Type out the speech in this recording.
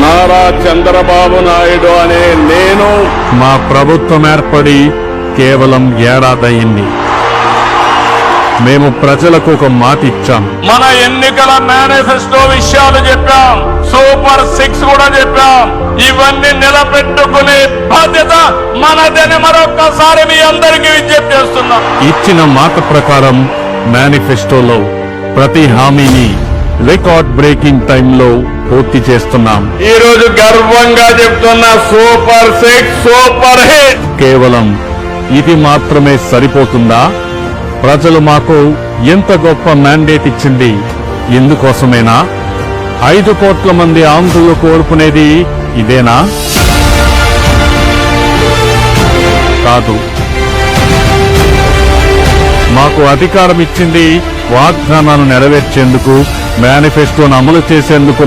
నారా చంద్రబాబు నాయుడు అనే నేను మా ప్రభుత్వం ఏర్పడి కేవలం ఏడాదయ్యింది. మేము ప్రజలకు ఒక మాట ఇచ్చాం. మన ఎన్నికల మేనిఫెస్టో విషయాలు చెప్పాం, సూపర్ 6 కూడా చెప్పాం. ఇవన్నీ నిలబెట్టుకునే బాధ్యత మనదని మరొక్కసారి మీ అందరికీ విజ్ఞప్తి చేస్తున్నాం. ఇచ్చిన మాట ప్రకారం మేనిఫెస్టోలో ప్రతి హామీని రికార్డ్ బ్రేకింగ్ టైంలో పూర్తి చేస్తున్నాం. ఈ రోజు గర్వంగా చెప్తున్నా, సూపర్ 6 సూపర్ హిట్. కేవలం ఇది మాత్రమే సరిపోతుందా? ప్రజలు మాకు ఎంత గొప్ప మ్యాండేట్ ఇచ్చింది ఇందుకోసమేనా? 5 కోట్ల మంది ఆంధ్రులు కోరుకునేది ఇదేనా? కాదు. మాకు అధికారం ఇచ్చింది వాగ్దానాలను నెరవేర్చేందుకు, మేనిఫెస్టోను అమలు చేసేందుకు.